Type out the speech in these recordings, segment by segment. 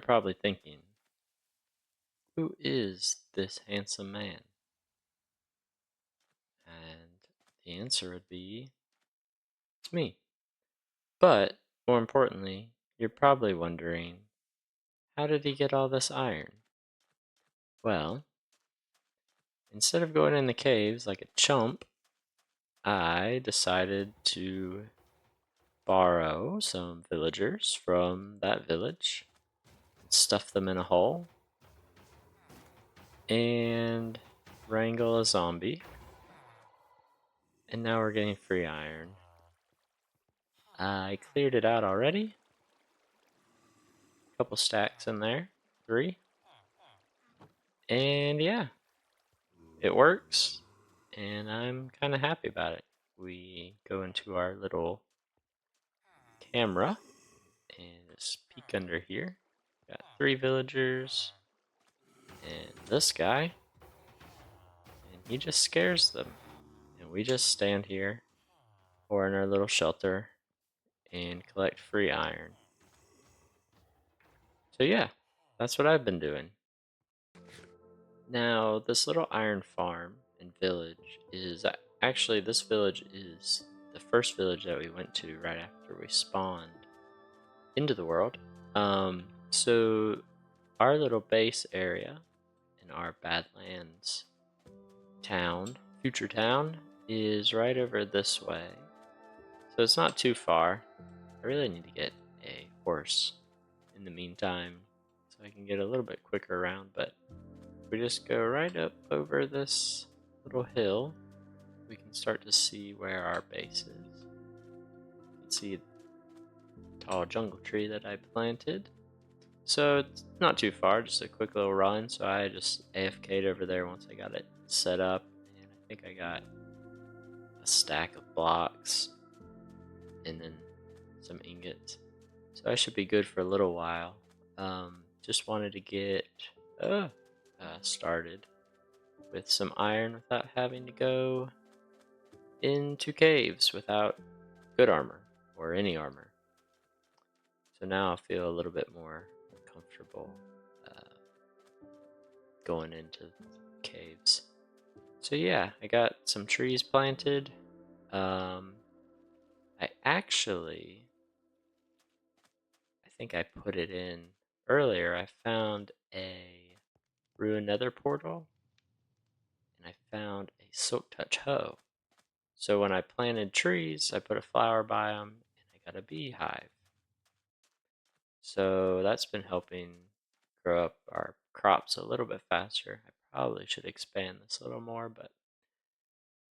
probably thinking, who is this handsome man? And the answer would be, it's me. But more importantly, you're probably wondering, how did he get all this iron? Well, instead of going in the caves like a chump, I decided to borrow some villagers from that village, stuff them in a hole, and wrangle a zombie. And now we're getting free iron. I cleared it out already. Couple stacks in there. 3. And yeah, it works. And I'm kind of happy about it. We go into our little camera and just peek under here. Got 3 villagers and this guy. And he just scares them. And we just stand here or in our little shelter and collect free iron. So yeah, that's what I've been doing. Now, this little iron farm and village is actually, this village is the first village that we went to right after we spawned into the world. So our little base area in our Badlands town, future town, is right over this way. So it's not too far. I really need to get a horse in the meantime so I can get a little bit quicker around, but we just go right up over this little hill, we can start to see where our base is. You can see the tall jungle tree that I planted. So it's not too far, just a quick little run. So I just AFK'd over there once I got it set up. And I think I got a stack of blocks and then some ingots. So I should be good for a little while. Just wanted to get started with some iron without having to go into caves without good armor or any armor. So now I feel a little bit more comfortable going into caves. So yeah, I got some trees planted. I actually, I think I put it in earlier. I found a ruined nether portal and I found a silk touch hoe. So when I planted trees, I put a flower biome and I got a beehive. So that's been helping grow up our crops a little bit faster. I probably should expand this a little more, but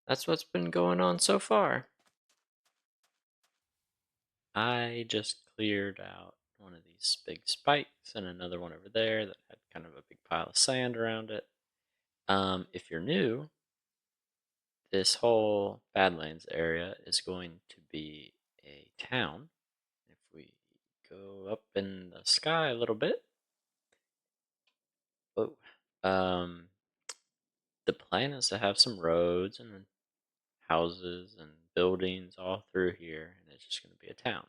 that's what's been going on so far. I just cleared out one of these big spikes and another one over there that had kind of a big pile of sand around it. If you're new, this whole Badlands area is going to be a town. If we go up in the sky a little bit, whoa, um, the plan is to have some roads and houses and buildings all through here, and it's just going to be a town.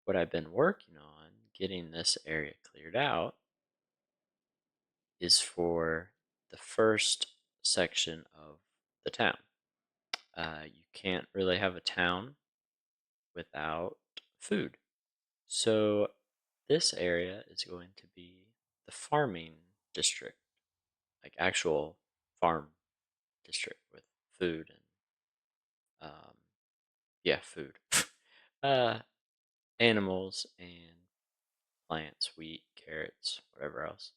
What I've been working on, getting this area cleared out, is for the first section of the town. You can't really have a town without food. So this area is going to be the farming district, like actual farm district with food and yeah, food. uh, Animals and plants, wheat, carrots, whatever else.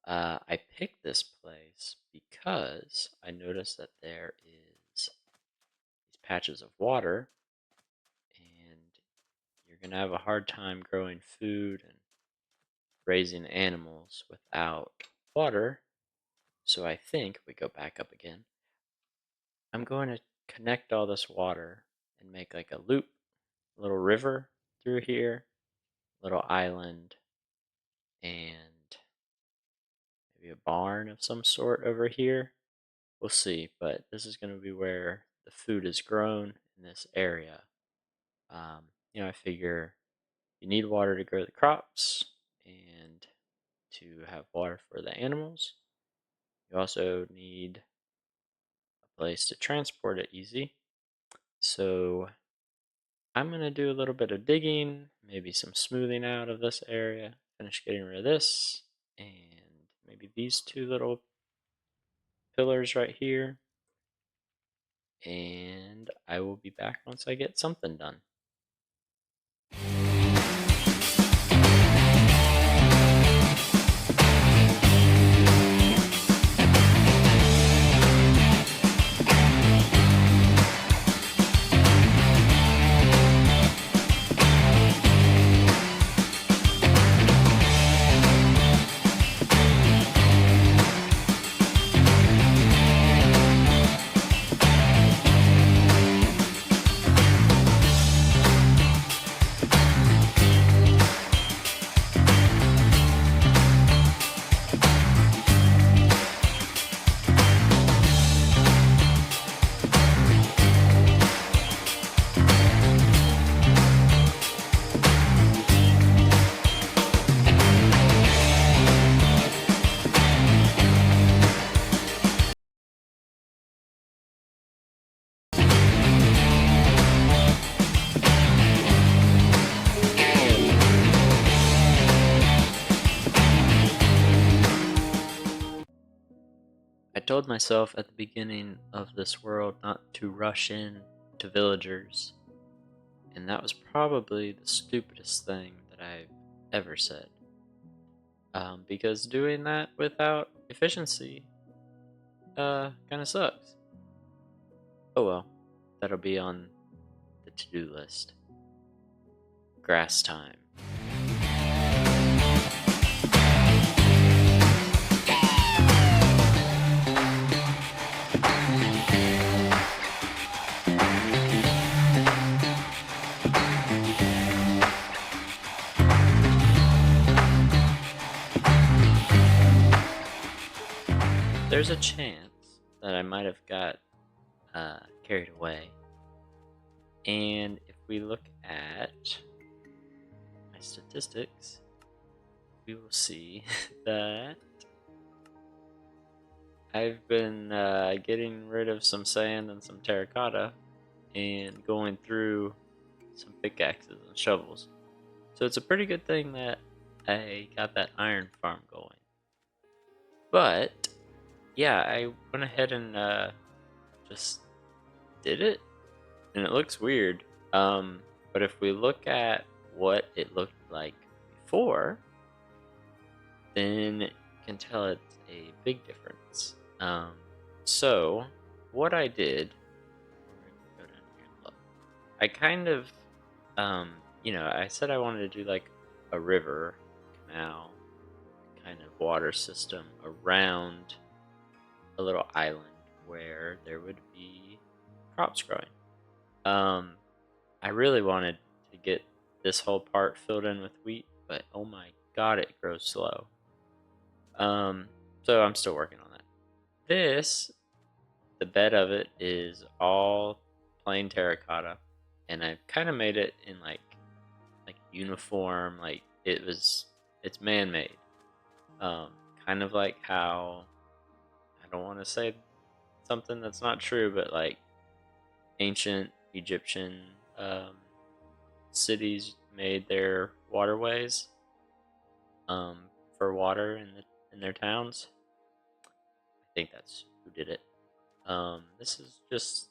I picked this place because I noticed that there is these patches of water, and you're gonna have a hard time growing food and raising animals without water. So I think we go back up again. I'm going to connect all this water and make like a loop, a little river through here, little island, and maybe a barn of some sort over here. We'll see, but this is going to be where the food is grown in this area. I figure you need water to grow the crops, and to have water for the animals. You also need a place to transport it easy. So I'm going to do a little bit of digging, maybe some smoothing out of this area, finish getting rid of this, and maybe these two little pillars right here. And I will be back once I get something done. I told myself at the beginning of this world not to rush in to villagers, and that was probably the stupidest thing that I've ever said. Because doing that without efficiency, kind of sucks. Oh well, that'll be on the to-do list. Grass time. There's a chance that I might have got carried away. And if we look at my statistics, we will see that I've been getting rid of some sand and some terracotta and going through some pickaxes and shovels. So it's a pretty good thing that I got that iron farm going. But yeah, I went ahead and just did it, and it looks weird. But if we look at what it looked like before, then you can tell it's a big difference. So what I did, we're gonna go down here and look. I kind of, I said I wanted to do like a river, canal, kind of water system around a little island where there would be crops growing. Um, I really wanted to get this whole part filled in with wheat, but oh my god, it grows slow. Um, so I'm still working on that. This, the bed of it is all plain terracotta, and I've kind of made it in like uniform, like it's man-made. Um, Kind of like how I don't want to say something that's not true, but like ancient Egyptian um, cities made their waterways for water in their towns. I think that's who did it. This is just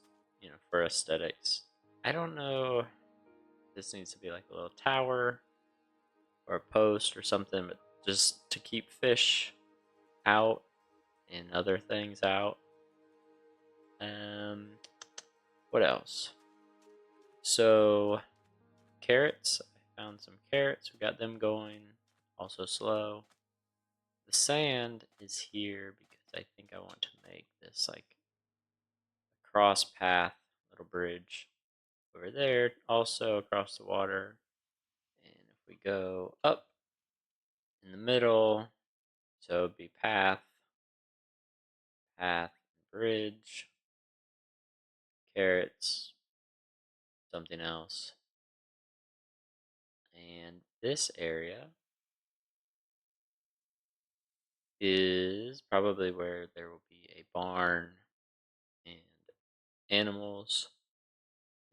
for aesthetics. I don't know. If this needs to be like a little tower or a post or something, but just to keep fish out and other things out. Um, what else? So carrots. I found some carrots. We got them going. Also slow. The sand is here because I think I want to make this like a cross path, little bridge over there, also across the water. And if we go up in the middle, so it'd be path, path, bridge, carrots, something else. And this area is probably where there will be a barn and animals,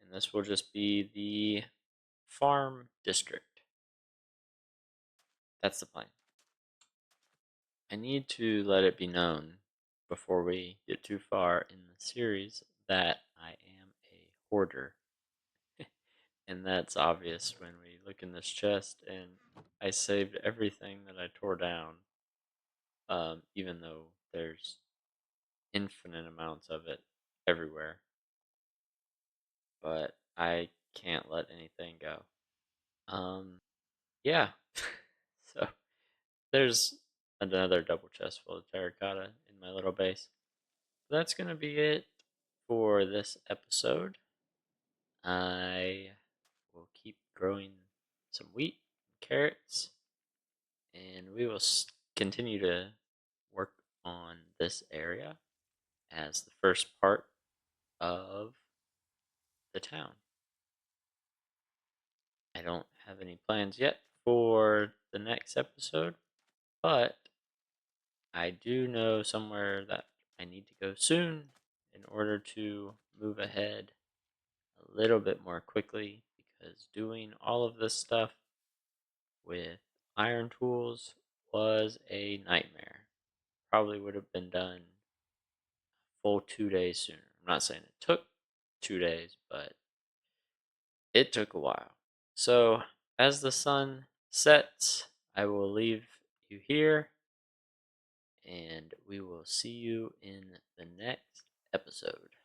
and this will just be the farm district. That's the plan. I need to let it be known before we get too far in the series that I am a hoarder. And that's obvious when we look in this chest, and I saved everything that I tore down, even though there's infinite amounts of it everywhere. But I can't let anything go. Yeah. So there's another double chest full of terracotta in my little base. That's gonna be it for this episode. I will keep growing some wheat, carrots, and we will continue to work on this area as the first part of the town. I don't have any plans yet for the next episode, but I do know somewhere that I need to go soon in order to move ahead a little bit more quickly because doing all of this stuff with iron tools was a nightmare. Probably would have been done full 2 days sooner. I'm not saying it took 2 days, but it took a while. So, as the sun sets, I will leave you here and we will see you in the next episode.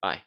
Bye.